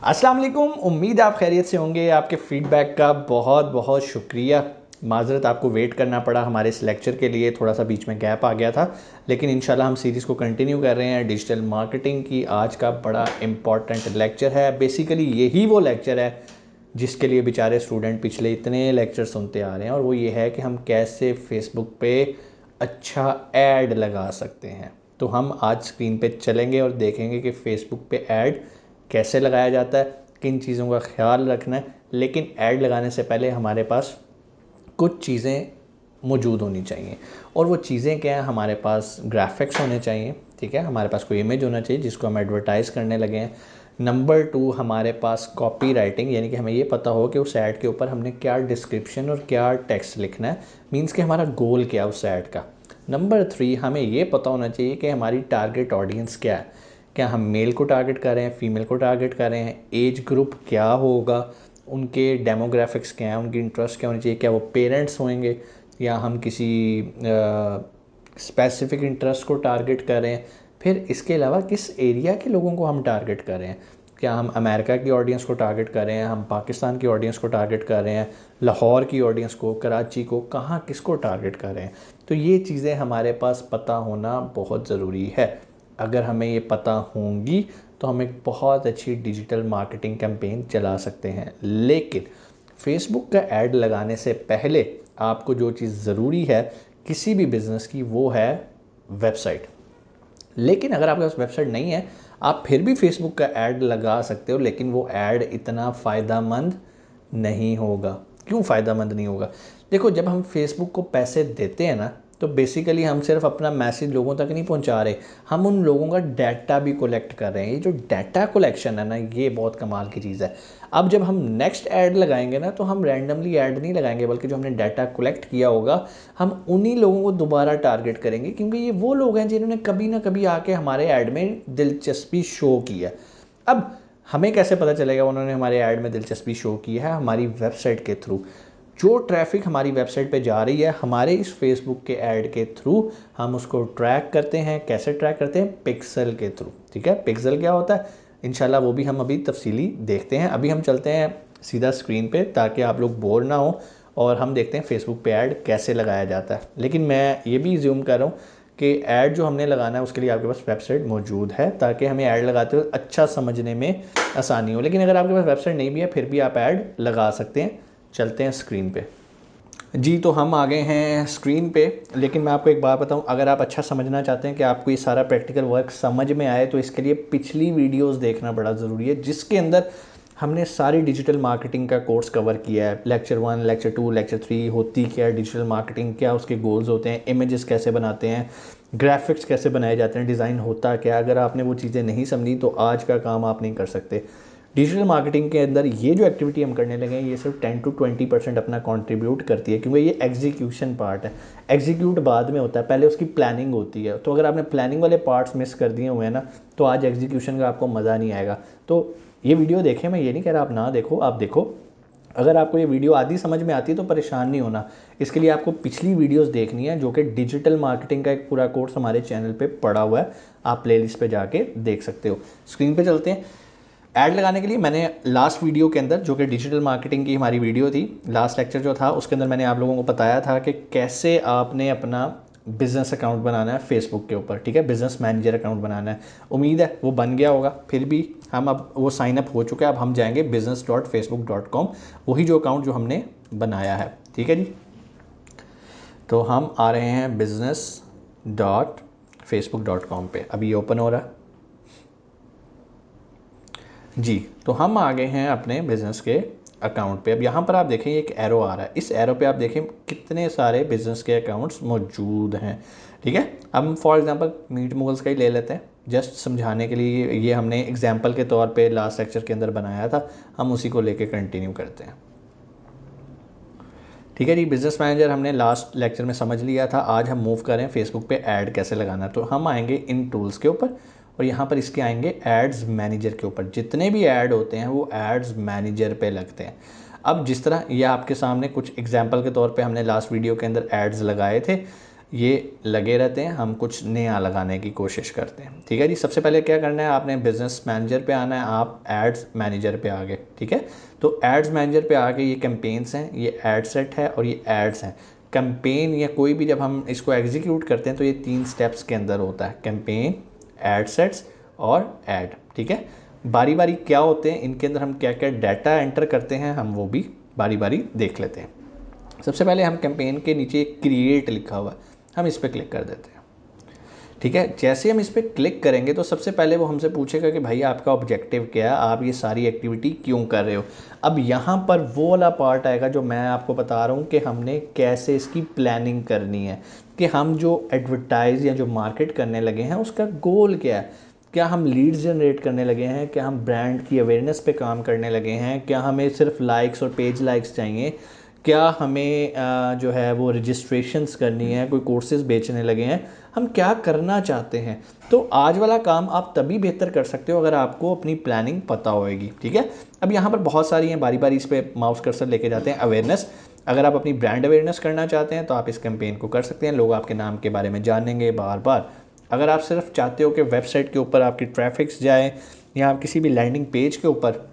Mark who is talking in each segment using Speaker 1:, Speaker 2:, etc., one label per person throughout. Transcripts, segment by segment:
Speaker 1: अस्सलाम वालेकुम। उम्मीद आप खैरियत से होंगे। आपके फ़ीडबैक का बहुत बहुत शुक्रिया। माज़रत आपको वेट करना पड़ा हमारे इस लेक्चर के लिए, थोड़ा सा बीच में गैप आ गया था, लेकिन इंशाल्लाह हम सीरीज़ को कंटिन्यू कर रहे हैं डिजिटल मार्केटिंग की। आज का बड़ा इम्पॉर्टेंट लेक्चर है। बेसिकली यही वो लेक्चर है जिसके लिए बेचारे स्टूडेंट पिछले इतने लेक्चर सुनते आ रहे हैं, और वो ये है कि हम कैसे फ़ेसबुक पे अच्छा ऐड लगा सकते हैं। तो हम आज स्क्रीन पे चलेंगे और देखेंगे कि फ़ेसबुक पे ऐड कैसे लगाया जाता है, किन चीज़ों का ख्याल रखना है। लेकिन ऐड लगाने से पहले हमारे पास कुछ चीज़ें मौजूद होनी चाहिए, और वो चीज़ें क्या हैं? हमारे पास ग्राफिक्स होने चाहिए, ठीक है, हमारे पास कोई इमेज होना चाहिए जिसको हम एडवर्टाइज़ करने लगे हैं। नंबर 2, हमारे पास कॉपी राइटिंग, यानी कि हमें ये पता हो कि उस ऐड के ऊपर हमने क्या डिस्क्रिप्शन और क्या टेक्स्ट लिखना है, मीन्स कि हमारा गोल क्या है उस ऐड का। नंबर 3, हमें ये पता होना चाहिए कि हमारी टारगेट ऑडियंस क्या है। क्या हम मेल को टारगेट कर रहे हैं, फीमेल को टारगेट कर रहे हैं, एज ग्रुप क्या होगा, उनके डेमोग्राफिक्स क्या हैं, उनकी इंटरेस्ट क्या होनी चाहिए, क्या वो पेरेंट्स होंगे या हम किसी स्पेसिफिक इंटरेस्ट को टारगेट कर रहे हैं। फिर इसके अलावा किस एरिया के लोगों को हम टारगेट कर रहे हैं। क्या हम अमेरिका की ऑडियंस को टारगेट कर रहे हैं, हम पाकिस्तान की ऑडियंस को टारगेट कर रहे हैं, लाहौर की ऑडियंस को, कराची को, कहाँ किसको टारगेट कर रहे हैं। तो ये चीज़ें हमारे पास पता होना बहुत ज़रूरी है। अगर हमें ये पता होंगी तो हम एक बहुत अच्छी डिजिटल मार्केटिंग कैंपेन चला सकते हैं। लेकिन फेसबुक का ऐड लगाने से पहले आपको जो चीज़ ज़रूरी है किसी भी बिज़नेस की, वो है वेबसाइट। लेकिन अगर आपके पास वेबसाइट नहीं है, आप फिर भी फेसबुक का ऐड लगा सकते हो, लेकिन वो ऐड इतना फ़ायदेमंद नहीं होगा। क्यों फ़ायदेमंद नहीं होगा? देखो, जब हम फेसबुक को पैसे देते हैं ना, तो बेसिकली हम सिर्फ अपना मैसेज लोगों तक नहीं पहुंचा रहे, हम उन लोगों का डाटा भी कलेक्ट कर रहे हैं। ये जो डाटा कलेक्शन है ना, ये बहुत कमाल की चीज़ है। अब जब हम नेक्स्ट ऐड लगाएंगे ना, तो हम रैंडमली ऐड नहीं लगाएंगे, बल्कि जो हमने डाटा कलेक्ट किया होगा, हम उन्हीं लोगों को दोबारा टारगेट करेंगे, क्योंकि ये वो लोग हैं जिन्होंने कभी ना कभी आके हमारे ऐड में दिलचस्पी शो की है। अब हमें कैसे पता चलेगा उन्होंने हमारे ऐड में दिलचस्पी शो की है? हमारी वेबसाइट के थ्रू। जो ट्रैफिक हमारी वेबसाइट पे जा रही है, हमारे इस फेसबुक के ऐड के थ्रू हम उसको ट्रैक करते हैं। कैसे ट्रैक करते हैं? पिक्सल के थ्रू, ठीक है। पिक्सल क्या होता है, इंशाल्लाह वो भी हम अभी तफसीली देखते हैं। अभी हम चलते हैं सीधा स्क्रीन पे, ताकि आप लोग बोर ना हो, और हम देखते हैं फेसबुक पे ऐड कैसे लगाया जाता है। लेकिन मैं ये भी ज़ूम कर रहा हूँ कि ऐड जो हमने लगाना है उसके लिए आपके पास वेबसाइट मौजूद है, ताकि हमें ऐड लगाते हुए अच्छा समझने में आसानी हो। लेकिन अगर आपके पास वेबसाइट नहीं भी है, फिर भी आप ऐड लगा सकते हैं। चलते हैं स्क्रीन पे। जी, तो हम आ गए हैं स्क्रीन पे। लेकिन मैं आपको एक बात बताऊं, अगर आप अच्छा समझना चाहते हैं कि आपको ये सारा प्रैक्टिकल वर्क समझ में आए, तो इसके लिए पिछली वीडियोस देखना बड़ा ज़रूरी है, जिसके अंदर हमने सारी डिजिटल मार्केटिंग का कोर्स कवर किया है। लेक्चर 1, लेक्चर 2, लेक्चर 3, होती क्या है डिजिटल मार्केटिंग, क्या उसके गोल्स होते हैं, इमेजेस कैसे बनाते हैं, ग्राफिक्स कैसे बनाए जाते हैं, डिज़ाइन होता क्या। अगर आपने वो चीज़ें नहीं समझी तो आज का काम आप नहीं कर सकते। डिजिटल मार्केटिंग के अंदर ये जो एक्टिविटी हम करने लगे हैं, ये सिर्फ 10 to 20% अपना कंट्रीब्यूट करती है, क्योंकि ये एग्जीक्यूशन पार्ट है। एग्जीक्यूट बाद में होता है, पहले उसकी प्लानिंग होती है। तो अगर आपने प्लानिंग वाले पार्ट्स मिस कर दिए हुए हैं ना, तो आज एग्जीक्यूशन का आपको मज़ा नहीं आएगा। तो ये वीडियो देखें, मैं ये नहीं कह रहा आप ना देखो, आप देखो। अगर आपको ये वीडियो आधी समझ में आती है तो परेशान नहीं होना। इसके लिए आपको पिछली वीडियोस देखनी है, जो कि डिजिटल मार्केटिंग का एक पूरा कोर्स हमारे चैनल पे पड़ा हुआ है। आप प्लेलिस्ट पे जाके देख सकते हो। स्क्रीन पे चलते हैं। ऐड लगाने के लिए मैंने लास्ट वीडियो के अंदर, जो कि डिजिटल मार्केटिंग की हमारी वीडियो थी, लास्ट लेक्चर जो था, उसके अंदर मैंने आप लोगों को बताया था कि कैसे आपने अपना बिज़नेस अकाउंट बनाना है फेसबुक के ऊपर, ठीक है, बिज़नेस मैनेजर अकाउंट बनाना है। उम्मीद है वो बन गया होगा। फिर भी हम, अब वो साइन अप हो चुका है, अब हम जाएंगे business.facebook.com, वही जो अकाउंट जो हमने बनाया है, ठीक है जी। तो हम आ रहे हैं business.facebook.com पे। अभी ये ओपन हो रहा है जी। तो हम आ गए हैं अपने बिज़नेस के अकाउंट पे। अब यहाँ पर आप देखें एक एरो आ रहा है, इस एरो पे आप देखें कितने सारे बिज़नेस के अकाउंट्स मौजूद हैं, ठीक है। अब हम फॉर एग्जांपल मीट मुगल्स का ही ले लेते हैं, जस्ट समझाने के लिए। ये हमने एग्जांपल के तौर पे लास्ट लेक्चर के अंदर बनाया था, हम उसी को लेके कंटिन्यू करते हैं, ठीक है जी। बिज़नेस मैनेजर हमने लास्ट लेक्चर में समझ लिया था। आज हम मूव करें फेसबुक पे ऐड कैसे लगाना है। तो हम आएंगे इन टूल्स के ऊपर, और यहाँ पर इसके आएंगे एड्स मैनेजर के ऊपर। जितने भी ऐड होते हैं वो एड्स मैनेजर पे लगते हैं। अब जिस तरह ये आपके सामने कुछ एग्जांपल के तौर पे हमने लास्ट वीडियो के अंदर एड्स लगाए थे, ये लगे रहते हैं, हम कुछ नया लगाने की कोशिश करते हैं। ठीक है जी, सबसे पहले क्या करना है, आपने बिजनेस मैनेजर पे आना है, आप एड्स मैनेजर पे आ गए। ठीक है, तो एड्स मैनेजर पे आके ये कैंपेन्स हैं, ये एड सेट है और ये एड्स हैं। कैंपेन या कोई भी जब हम इसको एग्जीक्यूट करते हैं तो ये 3 स्टेप्स के अंदर होता है, कैंपेन, एड सेट्स और एड। ठीक है, बारी बारी क्या होते हैं, इनके अंदर हम क्या क्या डाटा एंटर करते हैं, हम वो भी बारी बारी देख लेते हैं। सबसे पहले हम कैंपेन के नीचे क्रिएट लिखा हुआ है, हम इस पर क्लिक कर देते हैं। ठीक है, जैसे हम इस पर क्लिक करेंगे तो सबसे पहले वो हमसे पूछेगा कि भाई आपका ऑब्जेक्टिव क्या है, आप ये सारी एक्टिविटी क्यों कर रहे हो। अब यहाँ पर वो वाला पार्ट आएगा जो मैं आपको बता रहा हूँ कि हमने कैसे इसकी प्लानिंग करनी है, कि हम जो एडवर्टाइज या जो मार्केट करने लगे हैं उसका गोल क्या है। क्या हम लीड्स जनरेट करने लगे हैं, क्या हम ब्रांड की अवेयरनेस पे काम करने लगे हैं, क्या हमें सिर्फ लाइक्स और पेज लाइक्स चाहिए, क्या हमें जो है वो रजिस्ट्रेशंस करनी है, कोई कोर्सेज बेचने लगे हैं, हम क्या करना चाहते हैं। तो आज वाला काम आप तभी बेहतर कर सकते हो अगर आपको अपनी प्लानिंग पता होएगी। ठीक है, अब यहाँ पर बहुत सारी हैं, बारी बारी इस पर माउस कर्सर लेके जाते हैं। अवेयरनेस, अगर आप अपनी ब्रांड अवेयरनेस करना चाहते हैं तो आप इस कैंपेन को कर सकते हैं, लोग आपके नाम के बारे में जानेंगे बार बार। अगर आप सिर्फ चाहते हो कि वेबसाइट के ऊपर आपकी ट्रैफिक्स जाए या आप किसी भी लैंडिंग पेज के ऊपर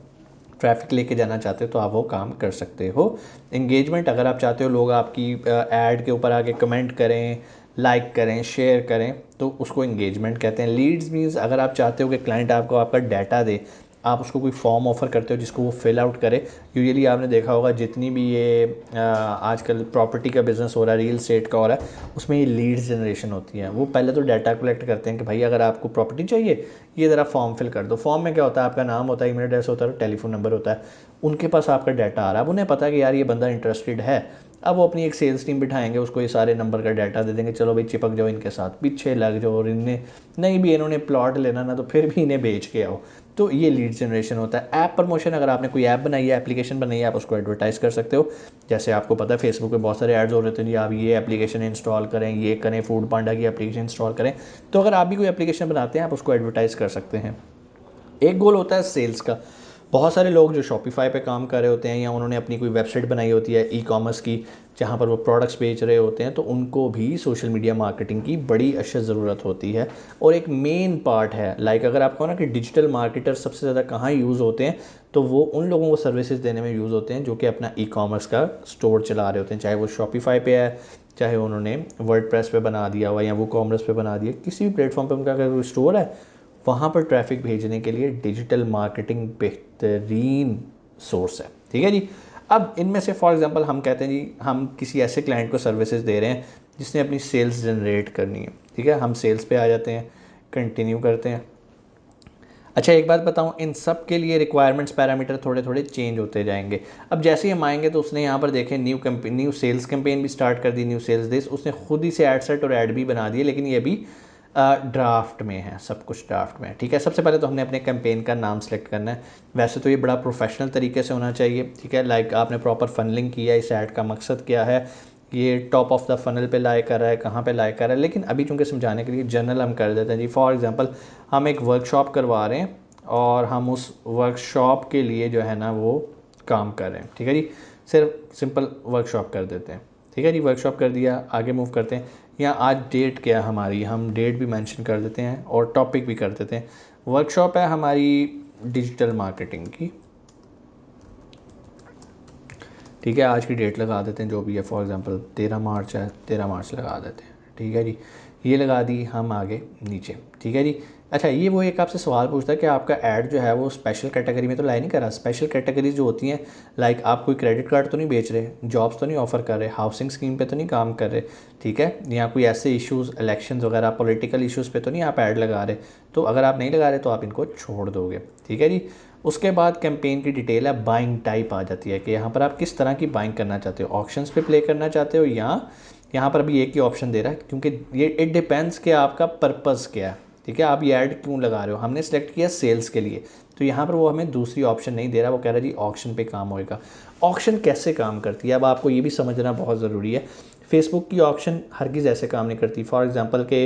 Speaker 1: ट्रैफिक लेके जाना चाहते हो तो आप वो काम कर सकते हो। एंगेजमेंट, अगर आप चाहते हो लोग आपकी ऐड के ऊपर आके कमेंट करें, लाइक करें, शेयर करें, तो उसको एंगेजमेंट कहते हैं। लीड्स मीन्स अगर आप चाहते हो कि क्लाइंट आपको आपका डाटा दे, आप उसको कोई फॉर्म ऑफर करते हो जिसको वो फिल आउट करे। यूजुअली आपने देखा होगा जितनी भी ये आजकल प्रॉपर्टी का बिज़नेस हो रहा है, रियल एस्टेट का हो रहा है, उसमें ये लीड्स जनरेशन होती है। वो पहले तो डाटा कलेक्ट करते हैं कि भाई अगर आपको प्रॉपर्टी चाहिए ये ज़रा फॉर्म फिल कर दो। फॉर्म में क्या होता है, आपका नाम होता है, ईमेल एड्रेस होता है, टेलीफोन नंबर होता है, उनके पास आपका डाटा आ रहा है। अब उन्हें पता है कि यार ये बंदा इंटरेस्टेड है। अब वो अपनी एक सेल्स टीम बिठाएंगे, उसको ये सारे नंबर का डाटा दे देंगे, चलो भाई चिपक जाओ इनके साथ, पीछे लग जाओ, और इन्हें नहीं भी इन्होंने प्लॉट लेना ना तो फिर भी इन्हें बेच के आओ। तो ये लीड जनरेशन होता है। ऐप प्रमोशन, अगर आपने कोई ऐप बनाई है, एप्लीकेशन बनाई है, आप उसको एडवर्टाइज कर सकते हो। जैसे आपको पता है फेसबुक पे बहुत सारे एड्स हो रहे थे, जी आप ये एप्लीकेशन इंस्टॉल करें, ये करें, फूड पांडा की एप्लीकेशन इंस्टॉल करें। तो अगर आप भी कोई एप्लीकेशन बनाते हैं आप उसको एडवर्टाइज कर सकते हैं। एक गोल होता है सेल्स का। बहुत सारे लोग जो शॉपिफाई पे काम कर रहे होते हैं या उन्होंने अपनी कोई वेबसाइट बनाई होती है ई कॉमर्स की, जहाँ पर वो प्रोडक्ट्स बेच रहे होते हैं, तो उनको भी सोशल मीडिया मार्केटिंग की बड़ी अशद ज़रूरत होती है और एक मेन पार्ट है। लाइक अगर आपको ना कि डिजिटल मार्केटर सबसे ज़्यादा कहाँ यूज़ होते हैं, तो वो उन लोगों को सर्विसेज देने में यूज़ होते हैं जो कि अपना ई कॉमर्स का स्टोर चला रहे होते हैं, चाहे वो शॉपिफाई पे है, चाहे उन्होंने वर्डप्रेस पे बना दिया हुआ या वो कॉमर्स पे बना दिया, किसी भी प्लेटफॉर्म पे उनका अगर कोई स्टोर है, वहाँ पर ट्रैफिक भेजने के लिए डिजिटल मार्केटिंग बेहतरीन सोर्स है। ठीक है जी, अब इनमें से फॉर एग्जांपल हम कहते हैं जी हम किसी ऐसे क्लाइंट को सर्विसेज दे रहे हैं जिसने अपनी सेल्स जनरेट करनी है। ठीक है, हम सेल्स पे आ जाते हैं, कंटिन्यू करते हैं। अच्छा एक बात बताऊं, इन सब के लिए रिक्वायरमेंट्स पैरामीटर थोड़े थोड़े चेंज होते जाएंगे। अब जैसे ही हम आएंगे तो उसने यहाँ पर देखें न्यू सेल्स कैंपेन भी स्टार्ट कर दी, न्यू सेल्स दिस, उसने खुद ही से एड सेट और एड भी बना दिए, लेकिन ये भी ड्राफ्ट में है, सब कुछ ड्राफ्ट में है। ठीक है, सबसे पहले तो हमने अपने कैंपेन का नाम सेलेक्ट करना है। वैसे तो ये बड़ा प्रोफेशनल तरीके से होना चाहिए। ठीक है, लाइक आपने प्रॉपर फनलिंग किया है, इस ऐड का मकसद क्या है, ये टॉप ऑफ द फनल पे लाइक कर रहा है, कहाँ पे लाइक कर रहा है। लेकिन अभी चूँकि समझाने के लिए जनरल हम कर देते हैं जी। फॉर एग्जांपल हम एक वर्कशॉप करवा रहे हैं और हम उस वर्कशॉप के लिए जो है ना वो काम कर रहे हैं। ठीक है जी, सिर्फ सिंपल वर्कशॉप कर देते हैं। ठीक है जी, वर्कशॉप कर दिया, आगे मूव करते हैं। यहाँ आज डेट क्या है हमारी, हम डेट भी मेंशन कर देते हैं और टॉपिक भी कर देते हैं। वर्कशॉप है हमारी डिजिटल मार्केटिंग की। ठीक है, आज की डेट लगा देते हैं जो भी है, फॉर एग्जांपल 13 मार्च है, 13 मार्च लगा देते हैं। ठीक है जी, ये लगा दी, हम आगे नीचे। ठीक है जी, अच्छा ये वो एक आपसे सवाल पूछता है कि आपका ऐड जो है वो स्पेशल कैटेगरी में तो लाई नहीं कर रहा। स्पेशल कैटेगरीज जो होती हैं, लाइक आप कोई क्रेडिट कार्ड तो नहीं बेच रहे, जॉब्स तो नहीं ऑफर कर रहे, हाउसिंग स्कीम पे तो नहीं काम कर रहे। ठीक है, या कोई ऐसे इश्यूज़, इलेक्शंस वगैरह, पॉलिटिकल इश्यूज़ पे तो नहीं आप ऐड लगा रहे। तो अगर आप नहीं लगा रहे तो आप इनको छोड़ दोगे। ठीक है जी, उसके बाद कैंपेन की डिटेल है, बाइंग टाइप आ जाती है कि यहाँ पर आप किस तरह की बाइंग करना चाहते हो, ऑप्शंस पे प्ले करना चाहते हो या यहाँ पर अभी एक ही ऑप्शन दे रहा है, क्योंकि ये इट डिपेंड्स कि आपका पर्पज़ क्या है। ठीक है, आप ये ऐड क्यों लगा रहे हो। हमने सेलेक्ट किया सेल्स के लिए, तो यहाँ पर वो हमें दूसरी ऑप्शन नहीं दे रहा, वो कह रहा है जी ऑक्शन पे काम होएगा। ऑक्शन कैसे काम करती है, अब आपको ये भी समझना बहुत ज़रूरी है। फेसबुक की ऑक्शन हरगिज़ ऐसे काम नहीं करती। फॉर एग्ज़ाम्पल के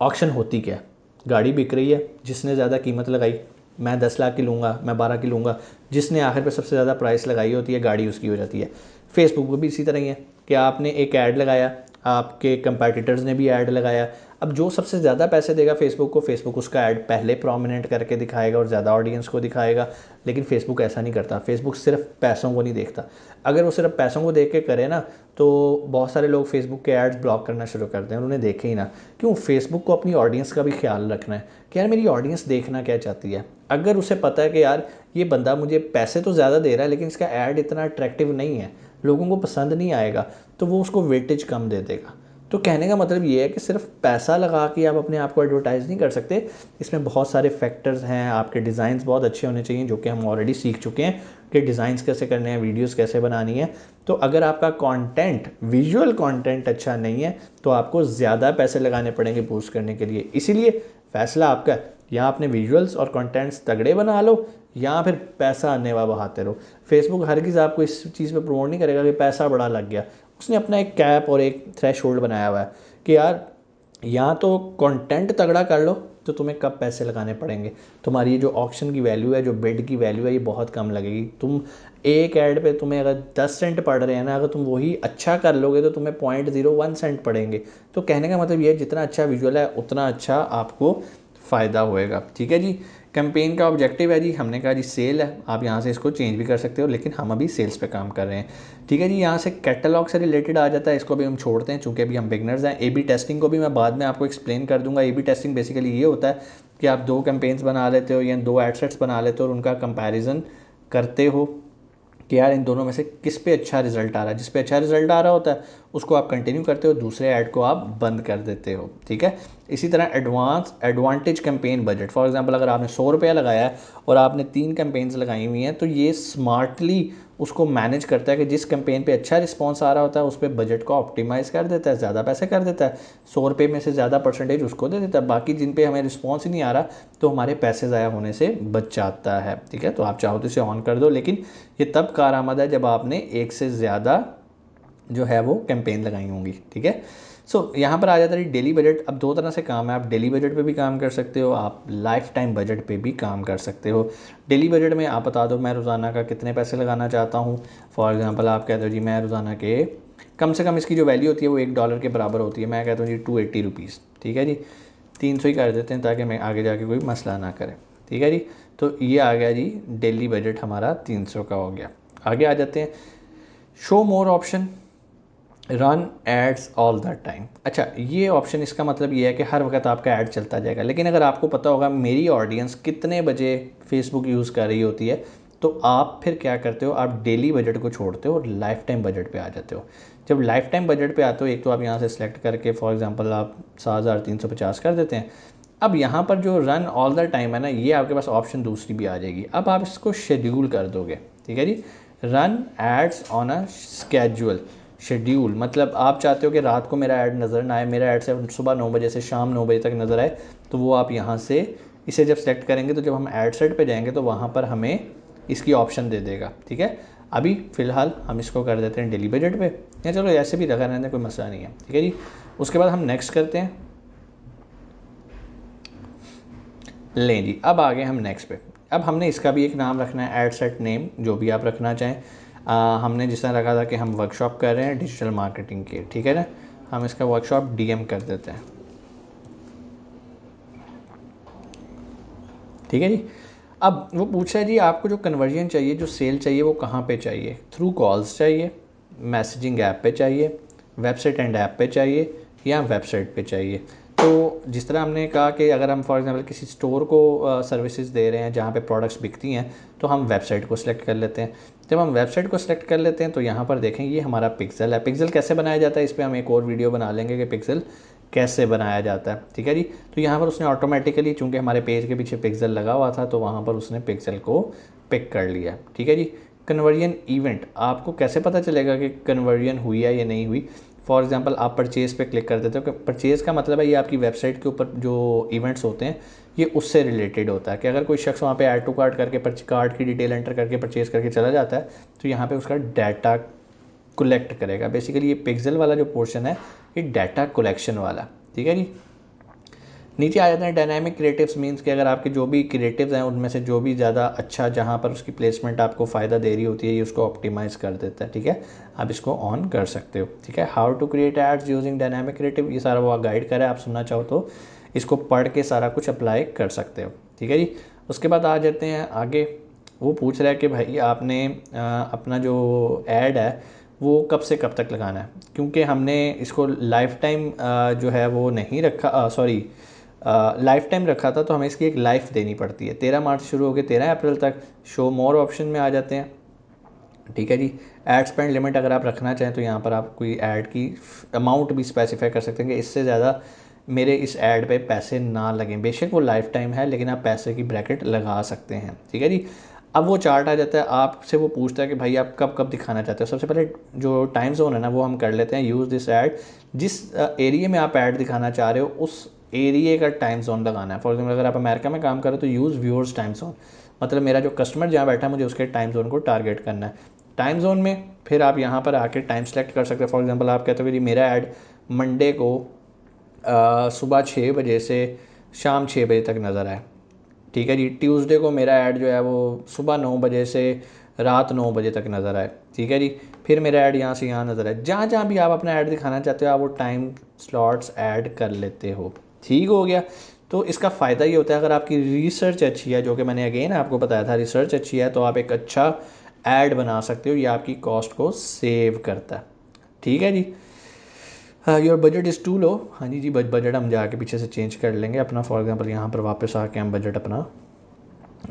Speaker 1: ऑक्शन होती क्या है, गाड़ी बिक रही है, जिसने ज़्यादा कीमत लगाई, मैं 10 लाख की लूँगा, मैं 12 की लूँगा, जिसने आखिर पे सबसे ज़्यादा प्राइस लगाई होती है गाड़ी उसकी हो जाती है। फेसबुक पर भी इसी तरह ही है कि आपने एक ऐड लगाया, आपके कंपैटिटर्स ने भी ऐड लगाया। अब जो सबसे ज़्यादा पैसे देगा फेसबुक को, फेसबुक उसका ऐड पहले प्रोमिनेंट करके दिखाएगा और ज़्यादा ऑडियंस को दिखाएगा। लेकिन फेसबुक ऐसा नहीं करता, फेसबुक सिर्फ पैसों को नहीं देखता। अगर वो सिर्फ पैसों को देख के करे ना तो बहुत सारे लोग फेसबुक के एड्स ब्लॉक करना शुरू करते हैं, उन्हें देखे ही ना। क्यों? फेसबुक को अपनी ऑडियंस का भी ख्याल रखना है कि यार मेरी ऑडियंस देखना क्या चाहती है। अगर उसे पता है कि यार ये बंदा मुझे पैसे तो ज़्यादा दे रहा है लेकिन इसका ऐड इतना अट्रैक्टिव नहीं है, लोगों को पसंद नहीं आएगा, तो वो उसको वेटेज कम दे देगा। तो कहने का मतलब ये है कि सिर्फ पैसा लगा के आप अपने आप को एडवर्टाइज़ नहीं कर सकते, इसमें बहुत सारे फैक्टर्स हैं। आपके डिज़ाइंस बहुत अच्छे होने चाहिए, जो कि हम ऑलरेडी सीख चुके हैं कि डिज़ाइंस कैसे करने हैं, वीडियोस कैसे बनानी है। तो अगर आपका कंटेंट, विजुअल कंटेंट अच्छा नहीं है तो आपको ज़्यादा पैसे लगाने पड़ेंगे बूस्ट करने के लिए। इसीलिए फैसला आपका है, या आपने विजुअल्स और कंटेंट्स तगड़े बना लो या फिर पैसा आने वाला बहाते रहो। फेसबुक हरगिज़ आपको इस चीज़ पे प्रमोट नहीं करेगा कि पैसा बड़ा लग गया। उसने अपना एक कैप और एक थ्रेशोल्ड बनाया हुआ है कि यार या तो कंटेंट तगड़ा कर लो तो तुम्हें कब पैसे लगाने पड़ेंगे, तुम्हारी ये जो ऑक्शन की वैल्यू है, जो बिड की वैल्यू है, ये बहुत कम लगेगी। तुम एक ऐड पे तुम्हें अगर 10 सेंट पड़ रहे हैं ना, अगर तुम वही अच्छा कर लोगे तो तुम्हें 0.01 सेंट पड़ेंगे। तो कहने का मतलब ये, जितना अच्छा विजुअल है उतना अच्छा आपको फ़ायदा होएगा। ठीक है जी। कैंपेन का ऑब्जेक्टिव है जी, हमने कहा जी सेल है, आप यहाँ से इसको चेंज भी कर सकते हो, लेकिन हम अभी सेल्स पे काम कर रहे हैं। ठीक है जी। यहाँ से कैटलॉग से रिलेटेड आ जाता है, इसको भी हम छोड़ते हैं चूँकि अभी हम बिगनर्स हैं। A/B टेस्टिंग को भी मैं बाद में आपको एक्सप्लेन कर दूंगा। A/B टेस्टिंग बेसिकली ये होता है कि आप 2 कैंपेन्स बना लेते हो या 2 एड सेट्स बना लेते हो और उनका कंपैरिजन करते हो कि यार इन दोनों में से किस पे अच्छा रिजल्ट आ रहा है। जिस पे अच्छा रिजल्ट आ रहा होता है उसको आप कंटिन्यू करते हो, दूसरे ऐड को आप बंद कर देते हो। ठीक है। इसी तरह advantage campaign budget, for example अगर आपने 100 रुपया लगाया है और आपने 3 कैंपेन्स लगाई हुई हैं, तो ये स्मार्टली उसको मैनेज करता है कि जिस कैंपेन पे अच्छा रिस्पॉन्स आ रहा होता है उस पर बजट को ऑप्टिमाइज़ कर देता है, ज़्यादा पैसे कर देता है, 100 रुपये में से ज़्यादा परसेंटेज उसको दे देता है। बाकी जिन पे हमें रिस्पॉन्स ही नहीं आ रहा तो हमारे पैसे ज़ाया होने से बच जाता है। ठीक है। तो आप चाहो तो इसे ऑन कर दो, लेकिन ये तब कारआमद है जब आपने एक से ज़्यादा जो है वो कैंपेन लगाई होंगी। ठीक है। सो यहाँ पर आ जाता है डेली बजट। अब 2 तरह से काम है, आप डेली बजट पे भी काम कर सकते हो, आप लाइफ टाइम बजट पे भी काम कर सकते हो। डेली बजट में आप बता दो मैं रोज़ाना का कितने पैसे लगाना चाहता हूँ। फॉर एग्जांपल आप कहते हो जी मैं रोज़ाना के कम से कम इसकी जो वैल्यू होती है वो $1 के बराबर होती है। मैं कहता हूँ जी 280 रुपीज़। ठीक है जी। 300 ही कर देते हैं ताकि मैं आगे जाके कोई मसला ना करे। ठीक है जी। तो ये आ गया जी, डेली बजट हमारा 300 का हो गया। आगे आ जाते हैं, show more option, run ads all the time. अच्छा, ये ऑप्शन, इसका मतलब ये है कि हर वक्त आपका ऐड चलता जाएगा। लेकिन अगर आपको पता होगा मेरी ऑडियंस कितने बजे फेसबुक यूज़ कर रही होती है तो आप फिर क्या करते हो, आप डेली बजट को छोड़ते हो और लाइफ टाइम बजट पे आ जाते हो। जब लाइफ टाइम बजट पे आते हो, एक तो आप यहाँ से सिलेक्ट करके फॉर एग्जांपल आप 7350 कर देते हैं। अब यहाँ पर जो रन ऑल द टाइम है ना, ये आपके पास ऑप्शन दूसरी भी आ जाएगी। अब आप इसको शेड्यूल कर दोगे। ठीक है जी। Run ads on a schedule. Schedule मतलब आप चाहते हो कि रात को मेरा ऐड नज़र ना आए, मेरा ऐड से सुबह 9 बजे से शाम 9 बजे तक नज़र आए, तो वो आप यहाँ से इसे जब सेलेक्ट करेंगे तो जब हम ऐड सेट पे जाएंगे तो वहाँ पर हमें इसकी ऑप्शन दे देगा। ठीक है। अभी फ़िलहाल हम इसको कर देते हैं डेली बजट पे, या चलो ऐसे भी लगा रहने, कोई मसला नहीं है। ठीक है जी। उसके बाद हम नेक्स्ट करते हैं। लें जी, अब आ गए हम नेक्स्ट पे। अब हमने इसका भी एक नाम रखना है, ऐड सेट नेम, जो भी आप रखना चाहें। हमने जिस तरह रखा था कि हम वर्कशॉप कर रहे हैं डिजिटल मार्केटिंग की। ठीक है ना। हम इसका वर्कशॉप DM कर देते हैं। ठीक है जी। अब वो पूछा है जी आपको जो कन्वर्जन चाहिए, जो सेल चाहिए, वो कहाँ पे चाहिए? थ्रू कॉल्स चाहिए, मैसेजिंग ऐप पे चाहिए, वेबसाइट एंड ऐप पे चाहिए, या वेबसाइट पे चाहिए? तो जिस तरह हमने कहा कि अगर हम फॉर एग्जांपल किसी स्टोर को सर्विसेज दे रहे हैं जहाँ पे प्रोडक्ट्स बिकती हैं, तो हम वेबसाइट को सिलेक्ट कर लेते हैं। जब हम वेबसाइट को सिलेक्ट कर लेते हैं तो यहाँ पर देखें ये हमारा पिक्सल है। पिक्सल कैसे बनाया जाता है, इस पर हम एक और वीडियो बना लेंगे कि पिक्सल कैसे बनाया जाता है। ठीक है जी। तो यहाँ पर उसने ऑटोमेटिकली, चूँकि हमारे पेज के पीछे पिक्सल लगा हुआ था, तो वहाँ पर उसने पिक्सल को पिक कर लिया। ठीक है जी। कन्वर्जन इवेंट, आपको कैसे पता चलेगा कि कन्वर्जन हुई है या नहीं हुई? फॉर एग्जांपल आप परचेज़ पे क्लिक कर देते हो। कि परचेज़ का मतलब है ये आपकी वेबसाइट के ऊपर जो इवेंट्स होते हैं ये उससे रिलेटेड होता है कि अगर कोई शख्स वहाँ पे ऐड टू कार्ट करके कार्ड की डिटेल एंटर करके परचेज़ करके चला जाता है तो यहाँ पे उसका डाटा कलेक्ट करेगा। बेसिकली ये पिक्सल वाला जो पोर्शन है ये डाटा कलेक्शन वाला। ठीक है जी। नीचे आ जाते हैं डायनामिक क्रिएटिव्स, मीन्स कि अगर आपके जो भी क्रिएटिव्स हैं उनमें से जो भी ज़्यादा अच्छा, जहाँ पर उसकी प्लेसमेंट आपको फ़ायदा दे रही होती है, ये उसको ऑप्टिमाइज़ कर देता है। ठीक है, आप इसको ऑन कर सकते हो। ठीक है, how to create ads using dynamic creative, ये सारा वो गाइड करा है, आप सुनना चाहो तो इसको पढ़ के सारा कुछ अप्लाई कर सकते हो। ठीक है जी, उसके बाद आ जाते हैं आगे। वो पूछ रहा है कि भाई आपने अपना जो ऐड है वो कब से कब तक लगाना है, क्योंकि हमने इसको लाइफ टाइम जो है वो नहीं रखा, सॉरी लाइफ टाइम रखा था, तो हमें इसकी एक लाइफ देनी पड़ती है। 13 मार्च शुरू हो गए 13 अप्रैल तक। शो मोर ऑप्शन में आ जाते हैं। ठीक है जी, एड स्पेंड लिमिट अगर आप रखना चाहें तो यहाँ पर आप कोई ऐड की अमाउंट भी स्पेसिफाई कर सकते हैं कि इससे ज़्यादा मेरे इस ऐड पे पैसे ना लगें। बेशक वो लाइफ टाइम है, लेकिन आप पैसे की ब्रैकेट लगा सकते हैं। ठीक है जी, अब वो चार्ट आ जाता है, आपसे वो पूछता है कि भाई आप कब कब दिखाना चाहते हो। सबसे पहले जो टाइम जोन है ना वो हम कर लेते हैं, यूज़ दिस ऐड। जिस एरिया में आप ऐड दिखाना चाह रहे हो उस एरिया का टाइम जोन लगाना है। फॉर एग्जाम्पल अगर आप अमेरिका में काम कर रहे हो तो यूज़ व्यूअर्स टाइम जोन, मतलब मेरा जो कस्टमर जहाँ बैठा है मुझे उसके टाइम जोन को टारगेट करना है। टाइम जोन में फिर आप यहाँ पर आके टाइम सेलेक्ट कर सकते हैं। फॉर एग्जांपल आप कहते हो कि जी मेरा ऐड मंडे को सुबह 6 बजे से शाम 6 बजे तक नज़र आए। ठीक है जी, ट्यूसडे को मेरा ऐड जो है वो सुबह 9 बजे से रात 9 बजे तक नज़र आए। ठीक है जी, फिर मेरा ऐड यहाँ से यहाँ नज़र आए। जहाँ जहाँ भी आप अपना ऐड दिखाना चाहते हो आप वो टाइम स्लॉट्स ऐड कर लेते हो। ठीक हो गया। तो इसका फ़ायदा ये होता है अगर आपकी रिसर्च अच्छी है, जो कि मैंने अगेन आपको बताया था, रिसर्च अच्छी है तो आप एक अच्छा ऐड बना सकते हो। ये आपकी कॉस्ट को सेव करता है। ठीक है जी, your budget is to low. हाँ जी बजट हम जाके पीछे से चेंज कर लेंगे अपना। फॉर एग्जांपल यहाँ पर वापस आके हम बजट अपना